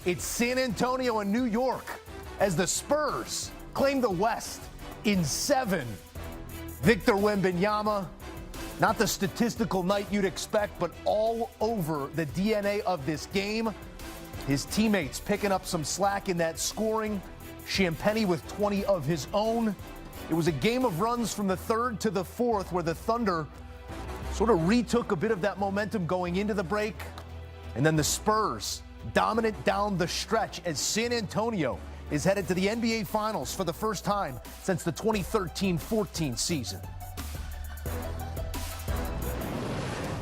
It's San Antonio and New York as the Spurs claim the West in 7. Victor Wembanyama, not the statistical night you'd expect, but all over the DNA of this game. His teammates picking up some slack in that scoring. Champagny with 20 of his own. It was a game of runs from the third to the fourth where the Thunder sort of retook a bit of that momentum going into the break. And then the Spurs dominant down the stretch as San Antonio is headed to the NBA Finals for the first time since the 2013-14 season.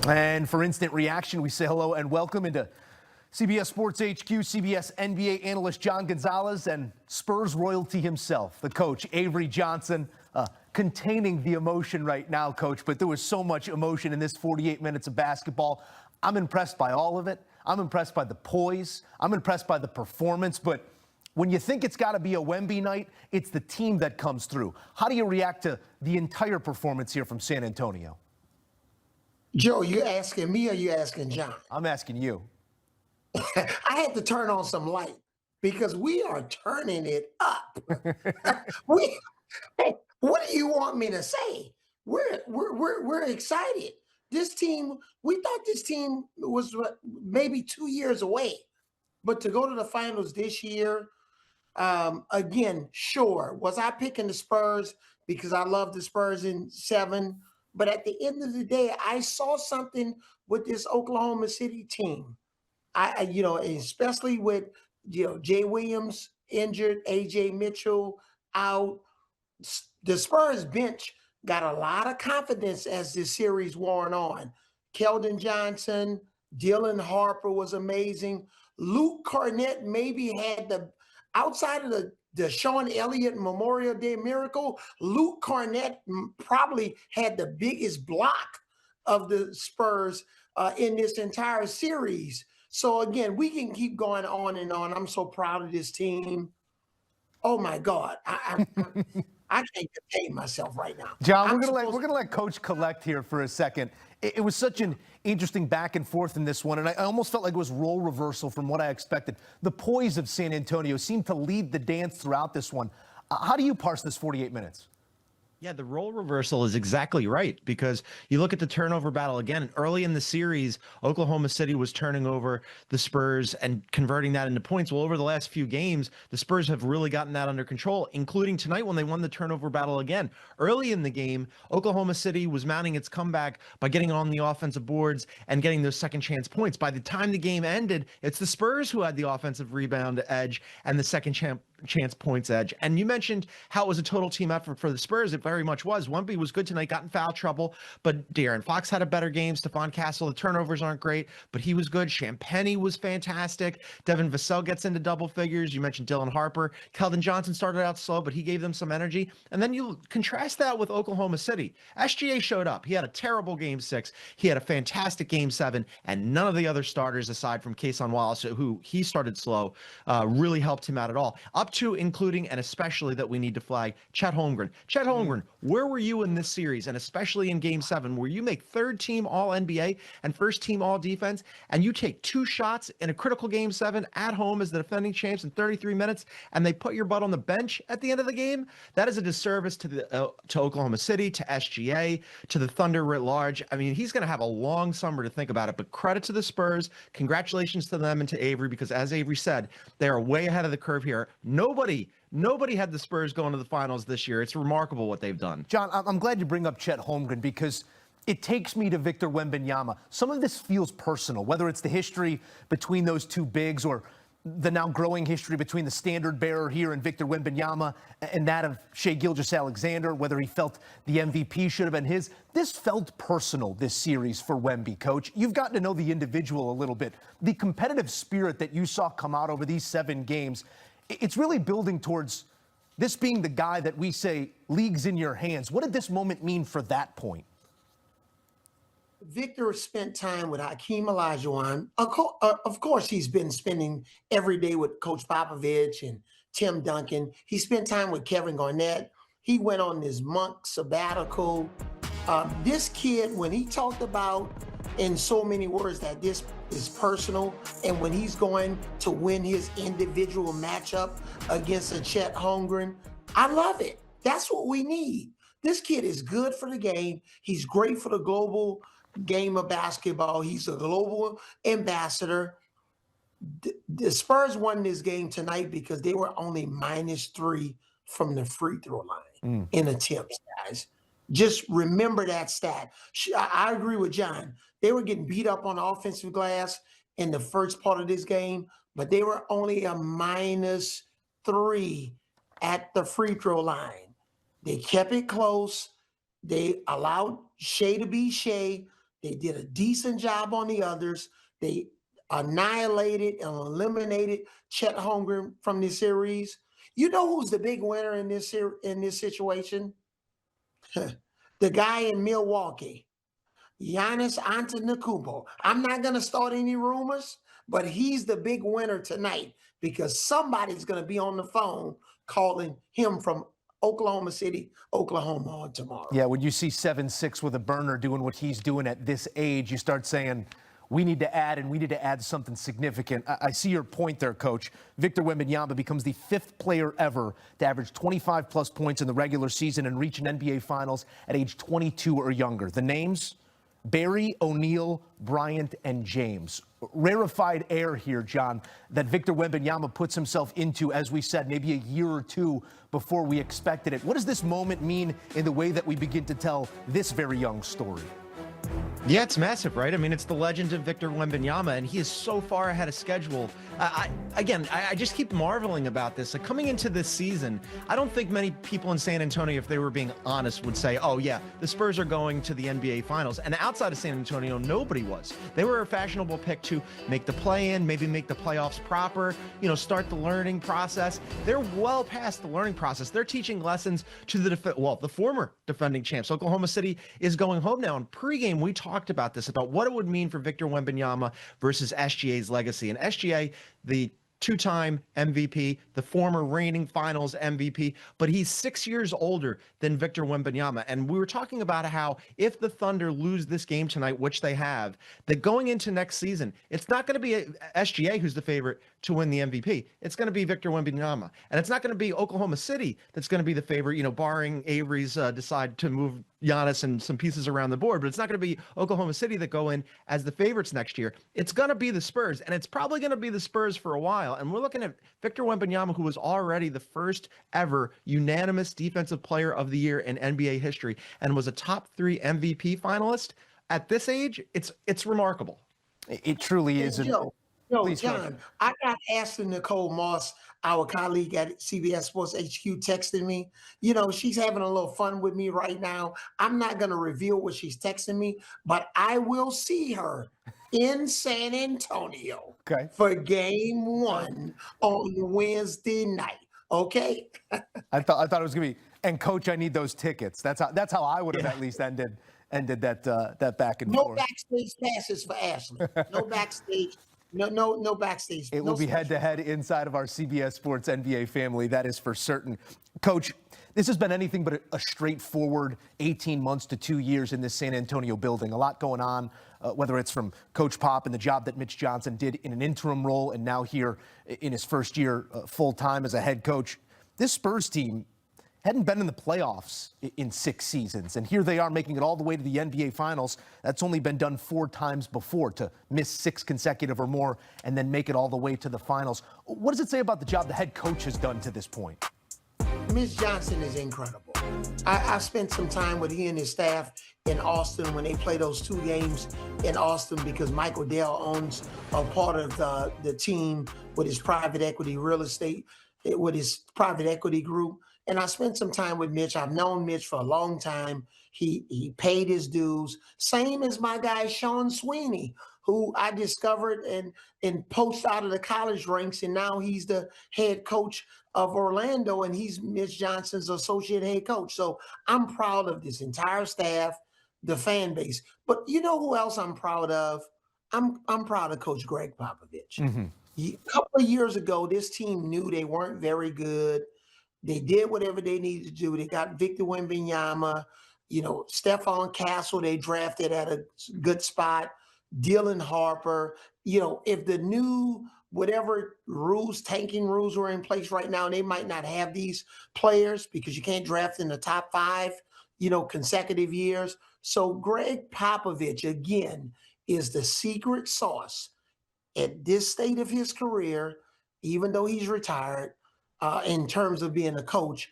And for instant reaction, we say hello and welcome into CBS Sports HQ, CBS NBA analyst John Gonzalez, and Spurs royalty himself, the coach, Avery Johnson. Containing the emotion right now, Coach, but there was so much emotion in this 48 minutes of basketball. I'm impressed by all of it. I'm impressed by the poise. I'm impressed by the performance. But when you think it's got to be a Wemby night, it's the team that comes through. How do you react to the entire performance here from San Antonio? Joe, you asking me or you asking John? I'm asking you. I had to turn on some light because we are turning it up. What do you want me to say? We're excited. This team, we thought this team was maybe 2 years away, but to go to the finals this year, again, sure. Was I picking the Spurs because I love the Spurs in 7? But at the end of the day, I saw something with this Oklahoma City team. Especially with Jay Williams injured, AJ Mitchell out. The Spurs bench got a lot of confidence as this series wore on. Keldon Johnson, Dylan Harper was amazing. Luke Cornett maybe had outside of the Sean Elliott Memorial Day miracle, Luke Cornett probably had the biggest block of the Spurs in this entire series. So again, we can keep going on and on. I'm so proud of this team. Oh my God. I can't contain myself right now. John, we're gonna let Coach collect here for a second. It was such an interesting back and forth in this one, and I almost felt like it was role reversal from what I expected. The poise of San Antonio seemed to lead the dance throughout this one. How do you parse this 48 minutes? Yeah, the role reversal is exactly right, because you look at the turnover battle again. Early in the series, Oklahoma City was turning over the Spurs and converting that into points. Well, over the last few games, the Spurs have really gotten that under control, including tonight when they won the turnover battle again. Early in the game, Oklahoma City was mounting its comeback by getting on the offensive boards and getting those second chance points. By the time the game ended, it's the Spurs who had the offensive rebound edge and the second chance points edge. And you mentioned how it was a total team effort for the Spurs. It very much was. Wemby was good tonight, got in foul trouble, but De'Aaron Fox had a better game. Stephon Castle, the turnovers aren't great, but he was good. Champagny was fantastic. Devin Vassell gets into double figures. You mentioned Dylan Harper. Keldon Johnson started out slow, but he gave them some energy. And then you contrast that with Oklahoma City. SGA showed up. He had a terrible game 6. He had a fantastic game 7, and none of the other starters, aside from Cason Wallace, who he started slow, really helped him out at all. Up to, including, and especially that we need to flag, Chet Holmgren. Chet Holmgren, where were you in this series, and especially in Game 7, where you make third-team All-NBA and first-team All-Defense, and you take 2 shots in a critical Game 7 at home as the defending champs in 33 minutes, and they put your butt on the bench at the end of the game? That is a disservice to Oklahoma City, to SGA, to the Thunder writ large. I mean, he's going to have a long summer to think about it, but credit to the Spurs. Congratulations to them and to Avery, because as Avery said, they are way ahead of the curve here. Nobody had the Spurs going to the finals this year. It's remarkable what they've done. John, I'm glad you bring up Chet Holmgren, because it takes me to Victor Wembanyama. Some of this feels personal, whether it's the history between those two bigs or the now growing history between the standard bearer here and Victor Wembanyama and that of Shai Gilgeous-Alexander, whether he felt the MVP should have been his. This felt personal, this series, for Wemby, Coach. You've gotten to know the individual a little bit. The competitive spirit that you saw come out over these 7 games, it's really building towards this being the guy that we say, league's in your hands. What did this moment mean for that point? Victor spent time with Hakeem Olajuwon. Of course, he's been spending every day with Coach Popovich and Tim Duncan. He spent time with Kevin Garnett. He went on his monk sabbatical. This kid, when he talked about in so many words that this is personal. And when he's going to win his individual matchup against a Chet Holmgren, I love it. That's what we need. This kid is good for the game. He's great for the global game of basketball. He's a global ambassador. The Spurs won this game tonight because they were only -3 from the free throw line in attempts, guys. Just remember that stat. I agree with John. They were getting beat up on the offensive glass in the first part of this game, but they were only a -3 at the free throw line. They kept it close. They allowed Shea to be Shea. They did a decent job on the others. They annihilated and eliminated Chet Holmgren from this series. You know who's the big winner in this situation? The guy in Milwaukee, Giannis Antetokounmpo. I'm not going to start any rumors, but he's the big winner tonight because somebody's going to be on the phone calling him from Oklahoma City, Oklahoma on tomorrow. Yeah, when you see 7'6" with a burner doing what he's doing at this age, you start saying, we need to add, and we need to add something significant. I see your point there, Coach. Victor Wembanyama becomes the 5th player ever to average 25-plus points in the regular season and reach an NBA Finals at age 22 or younger. The names? Barry, O'Neal, Bryant, and James. Rarefied air here, John, that Victor Wembanyama puts himself into, as we said, maybe a year or two before we expected it. What does this moment mean in the way that we begin to tell this very young story? Yeah, it's massive, right? I mean, it's the legend of Victor Wembanyama, and he is so far ahead of schedule. I just keep marveling about this. Like, coming into this season, I don't think many people in San Antonio, if they were being honest, would say, oh, yeah, the Spurs are going to the NBA Finals. And outside of San Antonio, nobody was. They were a fashionable pick to make the play-in, maybe make the playoffs proper, start the learning process. They're well past the learning process. They're teaching lessons to the former defending champs. Oklahoma City is going home now. In pregame, we talked about this, about what it would mean for Victor Wembanyama versus SGA's legacy. And SGA, the two-time MVP, the former reigning finals MVP, but he's 6 years older than Victor Wembanyama. And we were talking about how if the Thunder lose this game tonight, which they have, that going into next season, it's not going to be SGA who's the favorite to win the MVP. It's going to be Victor Wembanyama. And it's not going to be Oklahoma City that's going to be the favorite, barring Avery's decide to move Giannis and some pieces around the board, but it's not going to be Oklahoma City that go in as the favorites next year. It's going to be the Spurs, and it's probably going to be the Spurs for a while. And we're looking at Victor Wembanyama, who was already the first ever unanimous Defensive Player of the Year in NBA history and was a top 3 MVP finalist. At this age, it's remarkable. It truly is. Please, John, I got Ashley Nicole Moss, our colleague at CBS Sports HQ, texting me. She's having a little fun with me right now. I'm not going to reveal what she's texting me, but I will see her in San Antonio for game 1 on Wednesday night. Okay? I thought it was going to be, and Coach, I need those tickets. That's how I would have at least ended that back and forth. No backstage passes for Ashley. No backstage. No backstage. It will be head-to-head inside of our CBS Sports NBA family, that is for certain. Coach, this has been anything but a straightforward 18 months to 2 years in this San Antonio building. A lot going on, whether it's from Coach Pop and the job that Mitch Johnson did in an interim role and now here in his first year full-time as a head coach. This Spurs team hadn't been in the playoffs in 6 seasons, and here they are making it all the way to the NBA Finals. That's only been done 4 times before, to miss 6 consecutive or more and then make it all the way to the finals. What does it say about the job the head coach has done to this point? Mitch Johnson is incredible. I spent some time with he and his staff in Austin when they play those 2 games in Austin because Michael Dell owns a part of the team with his private equity real estate, with his private equity group. And I spent some time with Mitch. I've known Mitch for a long time. He paid his dues. Same as my guy, Sean Sweeney, who I discovered and poached out of the college ranks. And now he's the head coach of Orlando, and he's Mitch Johnson's associate head coach. So I'm proud of this entire staff, the fan base. But you know who else I'm proud of? I'm proud of Coach Greg Popovich. Mm-hmm. A couple of years ago, this team knew they weren't very good. They did whatever they needed to do. They got Victor Wembanyama, Stephon Castle, they drafted at a good spot. Dylan Harper. If the new whatever tanking rules are in place right now, they might not have these players because you can't draft in the top 5, consecutive years. So Greg Popovich, again, is the secret sauce at this state of his career, even though he's retired, in terms of being a coach.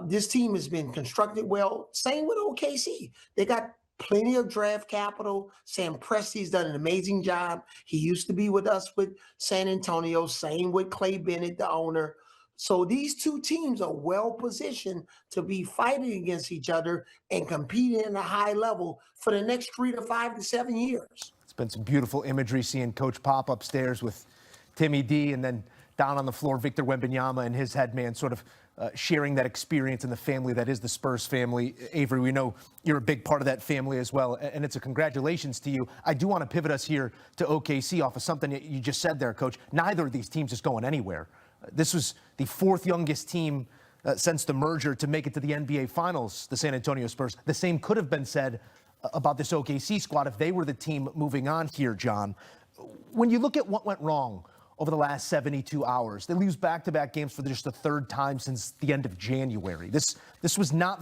This team has been constructed well. Same with OKC. They got plenty of draft capital. Sam Presti's done an amazing job. He used to be with us with San Antonio. Same with Clay Bennett, the owner. So these two teams are well positioned to be fighting against each other and competing at a high level for the next 3 to 5 to 7 years. It's been some beautiful imagery seeing Coach Pop upstairs with Timmy D, and then down on the floor, Victor Wembanyama and his head man sort of sharing that experience in the family that is the Spurs family. Avery, we know you're a big part of that family as well, and it's a congratulations to you. I do want to pivot us here to OKC off of something that you just said there, Coach. Neither of these teams is going anywhere. This was the 4th youngest team since the merger to make it to the NBA Finals, the San Antonio Spurs. The same could have been said about this OKC squad if they were the team moving on here, John. When you look at what went wrong over the last 72 hours, they lose back-to-back games for just the 3rd time since the end of January. This was not